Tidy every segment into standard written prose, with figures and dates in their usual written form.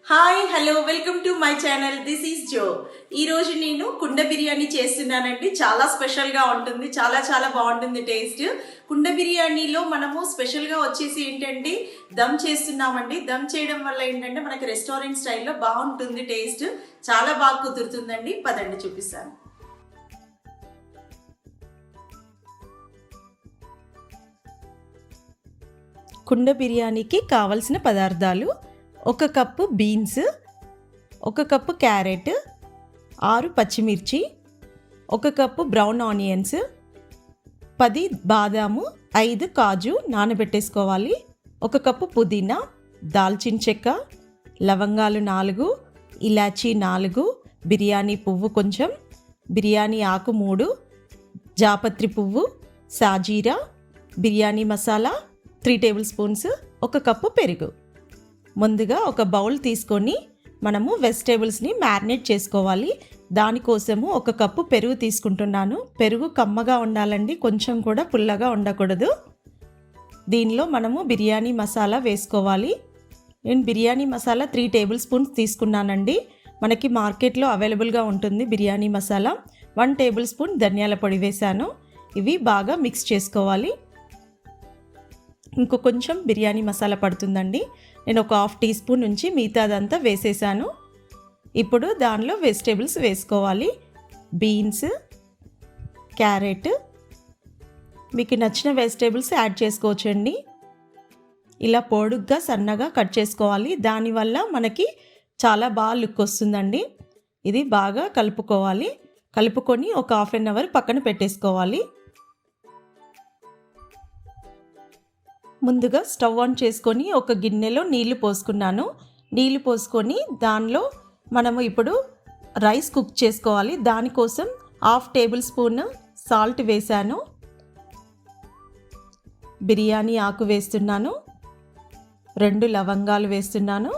Hi hello welcome to my channel. This is Jo. ఈరోజు నేను కుండ బిర్యానీ చేస్తున్నానండి. చాలా స్పెషల్గా ఉంటుంది, చాలా చాలా బాగుంటుంది టేస్ట్. కుండ బిర్యానీలో మనము స్పెషల్గా వచ్చేసి ఏంటంటే దమ్ చేస్తున్నామండి. దమ్ చేయడం వల్ల ఏంటంటే మనకి రెస్టారెంట్ స్టైల్లో బాగుంటుంది టేస్ట్, చాలా బాగా కుదురుతుందండి. పదండి చూపిస్తాను. కుండ బిర్యానీకి కావలసిన పదార్థాలు: 1 కప్పు బీన్స్, 1 కప్పు క్యారెట్, 6 పచ్చిమిర్చి, 1 కప్పు బ్రౌన్ ఆనియన్స్, 10 బాదాము, 5 కాజు నానబెట్టేసుకోవాలి, 1 కప్పు పుదీనా, దాల్చిన చెక్క, లవంగాలు 4, ఇలాచీ 4, బిర్యానీ పువ్వు కొంచెం, బిర్యానీ ఆకు 3, జాపత్రి పువ్వు, సాజీరా, biryani masala 3 tablespoons, 1 cup పెరుగు. ముందుగా ఒక బౌల్ తీసుకొని మనము వెజిటేబుల్స్ని మ్యారినేట్ చేసుకోవాలి. దానికోసము 1 కప్పు పెరుగు తీసుకుంటున్నాను. పెరుగు కమ్మగా ఉండాలండి, కొంచెం కూడా పుల్లగా ఉండకూడదు. దీనిలో మనము బిర్యానీ మసాలా వేసుకోవాలి. నేను బిర్యానీ మసాలా 3 టేబుల్ స్పూన్స్ తీసుకున్నానండి. మనకి మార్కెట్లో అవైలబుల్గా ఉంటుంది బిర్యానీ మసాలా. 1 టేబుల్ స్పూన్ ధనియాల పొడి వేశాను. ఇవి బాగా మిక్స్ చేసుకోవాలి. ఇంకో కొంచెం బిర్యానీ మసాలా పడుతుందండి. నేను ఒక 1/2 టీ స్పూన్ నుంచి మిగతాదంతా వేసేసాను. ఇప్పుడు దానిలో వెజిటేబుల్స్ వేసుకోవాలి. బీన్స్, క్యారెట్, మీకు నచ్చిన వెజిటేబుల్స్ యాడ్ చేసుకోవచ్చండి. ఇలా పొడుగ్గా సన్నగా కట్ చేసుకోవాలి. దానివల్ల మనకి చాలా బాగా లుక్ వస్తుందండి. ఇది బాగా కలుపుకోవాలి. కలుపుకొని ఒక 1/2 అవర్ పక్కన పెట్టేసుకోవాలి. ముందుగా స్టవ్ ఆన్ చేసుకొని ఒక గిన్నెలో నీళ్లు పోసుకున్నాను. నీళ్లు పోసుకొని దానిలో మనము ఇప్పుడు రైస్ కుక్ చేసుకోవాలి. దానికోసం 1/2 టేబుల్ స్పూన్ సాల్ట్ వేశాను. బిర్యానీ ఆకు వేస్తున్నాను. 2 లవంగాలు వేస్తున్నాను.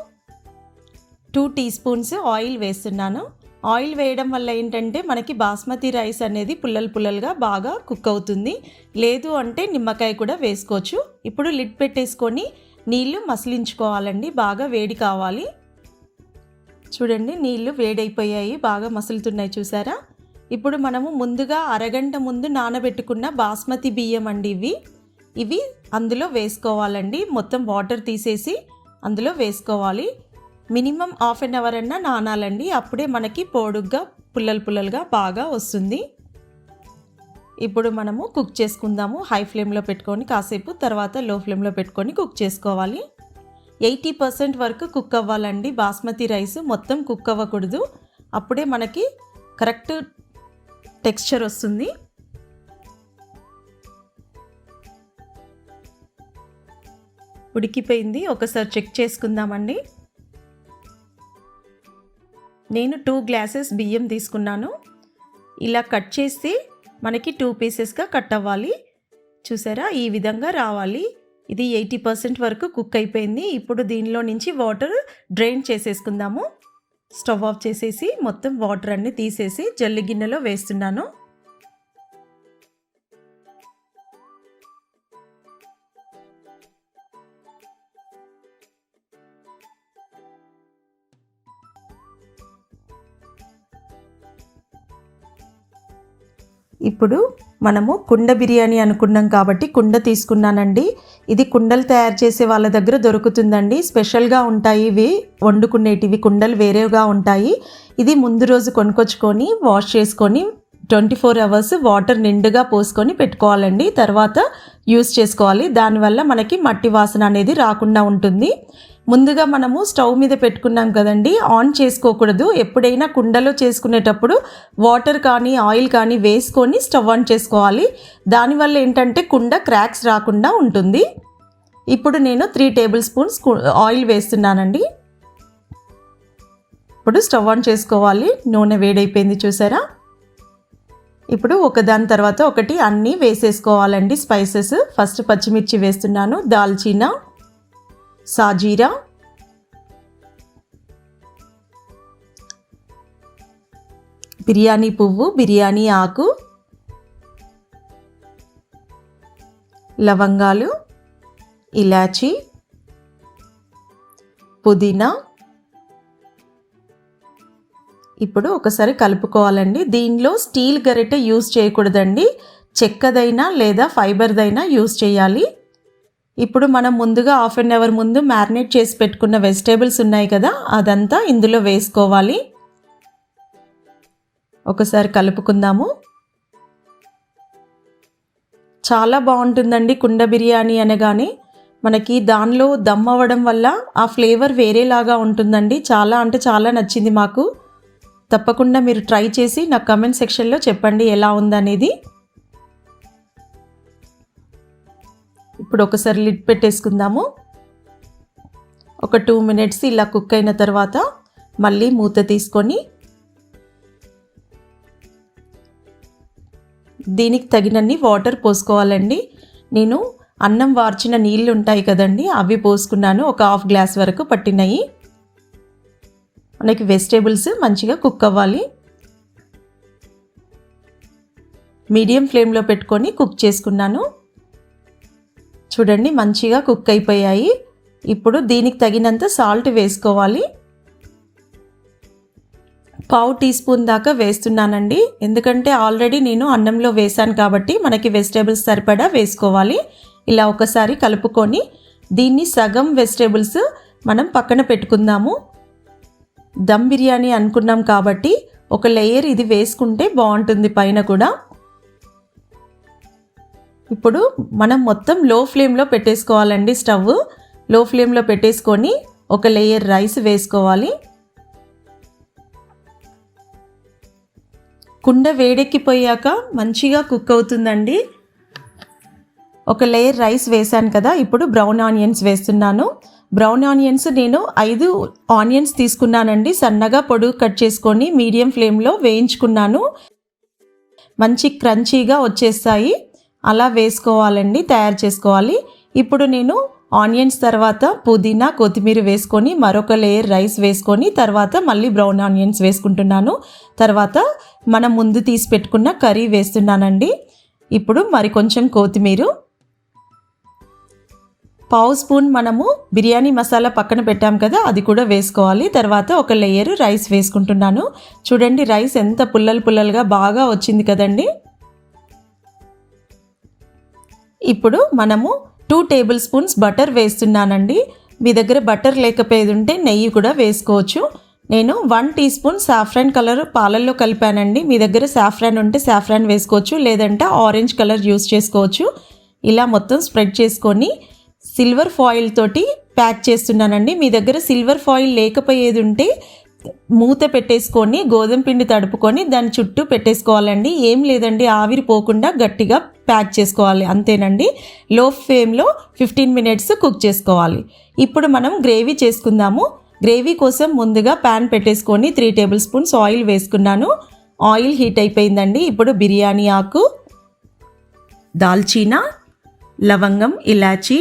2 టీ స్పూన్స్ ఆయిల్ వేస్తున్నాను. ఆయిల్ వేయడం వల్ల ఏంటంటే మనకి బాస్మతి రైస్ అనేది పుల్లలుగా బాగా కుక్ అవుతుంది. లేదు అంటే నిమ్మకాయ కూడా వేసుకోవచ్చు. ఇప్పుడు లిడ్ పెట్టేసుకొని నీళ్లు మసిలించుకోవాలండి. బాగా వేడి కావాలి. చూడండి, నీళ్లు వేడైపోయాయి, బాగా మసులుతున్నాయి, చూసారా? ఇప్పుడు మనము ముందుగా అరగంట ముందు నానబెట్టుకున్న బాస్మతి బియ్యం అండి ఇవి అందులో వేసుకోవాలండి. మొత్తం వాటర్ తీసేసి అందులో వేసుకోవాలి. మినిమం 1/2 అవర్ అన్నా నానాలండి. అప్పుడే మనకి పొడుగ్గా పుల్లలుగా బాగా వస్తుంది. ఇప్పుడు మనము కుక్ చేసుకుందాము. హై ఫ్లేమ్లో పెట్టుకొని కాసేపు, తర్వాత లో ఫ్లేమ్లో పెట్టుకొని కుక్ చేసుకోవాలి. 80% వరకు కుక్ అవ్వాలండి బాస్మతి రైస్. మొత్తం కుక్ అవ్వకూడదు. అప్పుడే మనకి కరెక్ట్ టెక్స్చర్ వస్తుంది. ఉడికిపోయింది. ఒకసారి చెక్ చేసుకుందామండి. నేను 2 గ్లాసెస్ బియ్యం తీసుకున్నాను. ఇలా కట్ చేసి మనకి 2 పీసెస్గా కట్ అవ్వాలి. చూసారా, ఈ విధంగా రావాలి. ఇది 80% వరకు కుక్ అయిపోయింది. ఇప్పుడు దీనిలో నుంచి వాటర్ డ్రైన్ చేసేసుకుందాము. స్టవ్ ఆఫ్ చేసేసి మొత్తం వాటర్ అన్నీ తీసేసి జల్లి గిన్నెలో వేస్తున్నాను. ఇప్పుడు మనము కుండ బిర్యానీ అనుకున్నాం కాబట్టి కుండ తీసుకున్నానండి. ఇది కుండలు తయారు చేసే వాళ్ళ దగ్గర దొరుకుతుందండి. స్పెషల్గా ఉంటాయి ఇవి, వండుకునేటివి కుండలు వేరేగా ఉంటాయి. ఇది ముందు రోజు కొనుక్కొచ్చుకొని వాష్ చేసుకొని 24 అవర్స్ వాటర్ నిండుగా పోసుకొని పెట్టుకోవాలండి. తర్వాత యూస్ చేసుకోవాలి. దానివల్ల మనకి మట్టి వాసన అనేది రాకుండా ఉంటుంది. ముందుగా మనము స్టవ్ మీద పెట్టుకున్నాం కదండి, ఆన్ చేసుకోకూడదు. ఎప్పుడైనా కుండలో చేసుకునేటప్పుడు వాటర్ కానీ ఆయిల్ కానీ వేసుకొని స్టవ్ ఆన్ చేసుకోవాలి. దానివల్ల ఏంటంటే కుండ క్రాక్స్ రాకుండా ఉంటుంది. ఇప్పుడు నేను 3 టేబుల్ స్పూన్స్ ఆయిల్ వేస్తున్నానండి. ఇప్పుడు స్టవ్ ఆన్ చేసుకోవాలి. నూనె వేడైపోయింది, చూసారా? ఇప్పుడు ఒకదాని తర్వాత ఒకటి అన్నీ వేసేసుకోవాలండి స్పైసెస్. ఫస్ట్ పచ్చిమిర్చి వేస్తున్నాను, దాల్చిన, సాజీరా, బిర్యానీ పువ్వు, బిర్యానీ ఆకు, లవంగాలు, ఇలాచీ, పుదీనా, ఇప్పుడు ఒకసారి కలుపుకోవాలండి. దీనిలో స్టీల్ గరిటె యూజ్ చేయకూడదండి, చెక్కదైనా లేదా ఫైబర్దైనా యూజ్ చేయాలి. ఇప్పుడు మనం ముందుగా హాఫ్ అన్ అవర్ ముందు మ్యారినేట్ చేసి పెట్టుకున్న వెజిటేబుల్స్ ఉన్నాయి కదా, అదంతా ఇందులో వేసుకోవాలి. ఒకసారి కలుపుకుందాము. చాలా బాగుంటుందండి కుండ బిర్యానీ అనగానే. మనకి దానిలో దమ్ అవ్వడం వల్ల ఆ ఫ్లేవర్ వేరేలాగా ఉంటుందండి. చాలా అంటే చాలా నచ్చింది మాకు. తప్పకుండా మీరు ట్రై చేసి నాకు కమెంట్ సెక్షన్లో చెప్పండి ఎలా ఉందనేది. ఇప్పుడు ఒకసారి లిడ్ పెట్టేసుకుందాము. ఒక 2 మినిట్స్ ఇలా కుక్ అయిన తర్వాత మళ్ళీ మూత తీసుకొని దీనికి తగినన్ని వాటర్ పోసుకోవాలండి. నేను అన్నం వార్చిన నీళ్ళు ఉంటాయి కదండి, అవి పోసుకున్నాను. ఒక హాఫ్ గ్లాస్ వరకు పట్టినాయి. మనకి వెజిటేబుల్స్ మంచిగా కుక్ అవ్వాలి. మీడియం ఫ్లేమ్లో పెట్టుకొని కుక్ చేసుకున్నాను. చూడండి మంచిగా కుక్ అయిపోయాయి. ఇప్పుడు దీనికి తగినంత సాల్ట్ వేసుకోవాలి. 1/2 టీ స్పూన్ దాకా వేస్తున్నానండి, ఎందుకంటే ఆల్రెడీ నేను అన్నంలో వేసాను కాబట్టి మనకి వెజిటేబుల్స్ సరిపడా వేసుకోవాలి. ఇలా ఒకసారి కలుపుకొని దీన్ని సగం వెజిటేబుల్స్ మనం పక్కన పెట్టుకుందాము. దమ్ బిర్యానీ అనుకున్నాం కాబట్టి ఒక లేయర్ ఇది వేసుకుంటే బాగుంటుంది పైన కూడా. ఇప్పుడు మనం మొత్తం లో ఫ్లేమ్లో పెట్టేసుకోవాలండి. స్టవ్ లో ఫ్లేమ్లో పెట్టేసుకొని ఒక లేయర్ రైస్ వేసుకోవాలి. కుండ వేడెక్కిపోయాక మంచిగా కుక్ అవుతుందండి. ఒక లేయర్ రైస్ వేసాను కదా, ఇప్పుడు బ్రౌన్ ఆనియన్స్ వేస్తున్నాను. బ్రౌన్ ఆనియన్స్ నేను 5 ఆనియన్స్ తీసుకున్నానండి. సన్నగా పొడుగు కట్ చేసుకొని మీడియం ఫ్లేమ్లో వేయించుకున్నాను. మంచి క్రంచీగా వచ్చేస్తాయి. అలా వేసుకోవాలండి, తయారు చేసుకోవాలి. ఇప్పుడు నేను ఆనియన్స్ తర్వాత పుదీనా కొత్తిమీర వేసుకొని మరొక లేయర్ రైస్ వేసుకొని తర్వాత మళ్ళీ బ్రౌన్ ఆనియన్స్ వేసుకుంటున్నాను. తర్వాత మనం ముందు తీసి పెట్టుకున్న కర్రీ వేస్తున్నానండి. ఇప్పుడు మరి కొంచెం కొత్తిమీర, 1/2 స్పూన్ మనము బిర్యానీ మసాలా పక్కన పెట్టాం కదా, అది కూడా వేసుకోవాలి. తర్వాత ఒక లేయర్ రైస్ వేసుకుంటున్నాను. చూడండి రైస్ ఎంత పుల్లలు పుల్లలుగా బాగా వచ్చింది కదండి. ఇప్పుడు మనము 2 టేబుల్ స్పూన్స్ బటర్ వేస్తున్నానండి. మీ దగ్గర బటర్ లేకపోయేది ఉంటే నెయ్యి కూడా వేసుకోవచ్చు. నేను 1 టీ స్పూన్ సాఫ్రాన్ కలర్ పాలల్లో కలిపానండి. మీ దగ్గర సాఫ్రాన్ ఉంటే సాఫ్రాన్ వేసుకోవచ్చు, లేదంటే ఆరెంజ్ కలర్ యూస్ చేసుకోవచ్చు. ఇలా మొత్తం స్ప్రెడ్ చేసుకొని సిల్వర్ ఫాయిల్ తోటి ప్యాక్ చేస్తున్నానండి. మీ దగ్గర సిల్వర్ ఫాయిల్ లేకపోయేది ఉంటే మూత పెట్టేసుకొని గోధుమ పిండి తడుపుకొని దాని చుట్టూ పెట్టేసుకోవాలండి. ఏం లేదండి, ఆవిరి పోకుండా గట్టిగా ప్యాక్ చేసుకోవాలి, అంతేనండి. లో ఫ్లేమ్లో 15 మినిట్స్ కుక్ చేసుకోవాలి. ఇప్పుడు మనం గ్రేవీ చేసుకుందాము. గ్రేవీ కోసం ముందుగా ప్యాన్ పెట్టేసుకొని 3 టేబుల్ స్పూన్స్ ఆయిల్ వేసుకున్నాను. ఆయిల్ హీట్ అయిపోయిందండి. ఇప్పుడు బిర్యానీ ఆకు, దాల్చీనా, లవంగం, ఇలాచీ,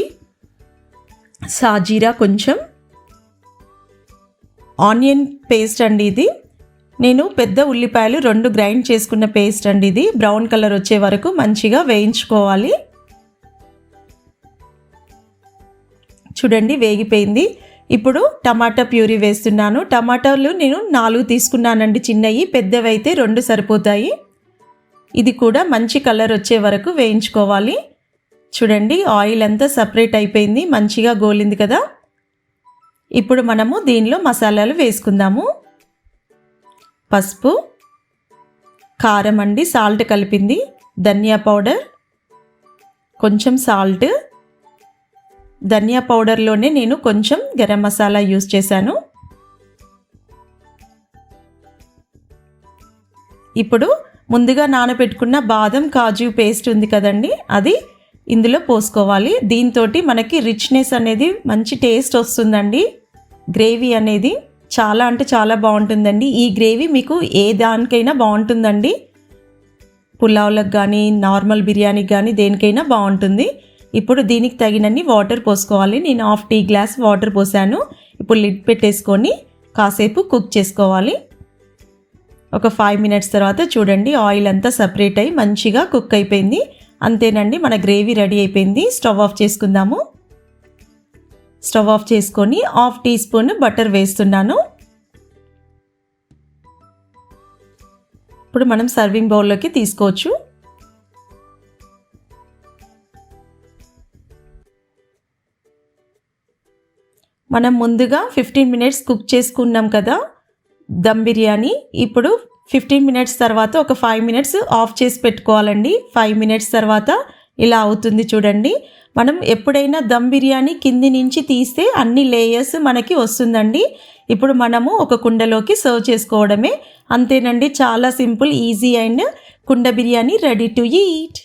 సాజీరా, కొంచెం ఆనియన్ పేస్ట్ అండి. ఇది నేను పెద్ద ఉల్లిపాయలు 2 గ్రైండ్ చేసుకున్న పేస్ట్ అండి. ఇది బ్రౌన్ కలర్ వచ్చే వరకు మంచిగా వేయించుకోవాలి. చూడండి వేగిపోయింది. ఇప్పుడు టమాటా ప్యూరీ వేస్తున్నాను. టమాటాలు నేను 4 తీసుకున్నానండి చిన్నవి, పెద్దవి అయితే 2 సరిపోతాయి. ఇది కూడా మంచి కలర్ వచ్చే వరకు వేయించుకోవాలి. చూడండి ఆయిల్ అంతా సపరేట్ అయిపోయింది, మంచిగా గోలింది కదా. ఇప్పుడు మనము దీనిలో మసాలాలు వేసుకుందాము. పసుపు, కారం అండి, సాల్ట్ కలిపింది, ధనియా పౌడర్, కొంచెం సాల్ట్, ధనియా పౌడర్లోనే నేను కొంచెం గరం మసాలా యూస్ చేశాను. ఇప్పుడు ముందుగా నానబెట్టుకున్న బాదం కాజు పేస్ట్ ఉంది కదండి, అది ఇందులో పోసుకోవాలి. దీంతో మనకి రిచ్నెస్ అనేది మంచి టేస్ట్ వస్తుందండి. గ్రేవీ అనేది చాలా అంటే చాలా బాగుంటుందండి. ఈ గ్రేవీ మీకు ఏ దానికైనా బాగుంటుందండి, పులావ్లకు కానీ నార్మల్ బిర్యానీకి కానీ దేనికైనా బాగుంటుంది. ఇప్పుడు దీనికి తగినన్ని వాటర్ పోసుకోవాలి. నేను 1/2 టీ గ్లాస్ వాటర్ పోసాను. ఇప్పుడు లిడ్ పెట్టేసుకొని కాసేపు కుక్ చేసుకోవాలి. ఒక 5 మినిట్స్ తర్వాత చూడండి ఆయిల్ అంతా సపరేట్ అయ్యి మంచిగా కుక్ అయిపోయింది. అంతేనండి, మన గ్రేవీ రెడీ అయిపోయింది. స్టవ్ ఆఫ్ చేసుకుందాము. స్టవ్ ఆఫ్ చేసుకొని 1/2 టీ స్పూన్ బటర్ వేస్తున్నాను. ఇప్పుడు మనం సర్వింగ్ బౌల్లోకి తీసుకోవచ్చు. మనం ముందుగా 15 మినిట్స్ కుక్ చేసుకున్నాం కదా దమ్ బిర్యానీ. ఇప్పుడు 15 మినిట్స్ తర్వాత ఒక 5 మినిట్స్ ఆఫ్ చేసి పెట్టుకోవాలండి. 5 మినిట్స్ తర్వాత ఇలా అవుతుంది చూడండి. మనం ఎప్పుడైనా దమ్ బిర్యానీ కింది నుంచి తీస్తే అన్ని లేయర్స్ మనకి వస్తుందండి. ఇప్పుడు మనము ఒక కుండలోకి సర్వ్ చేసుకోవడమే. అంతేనండి, చాలా సింపుల్, ఈజీ అండ్ కుండ బిర్యానీ రెడీ టు ఈట్.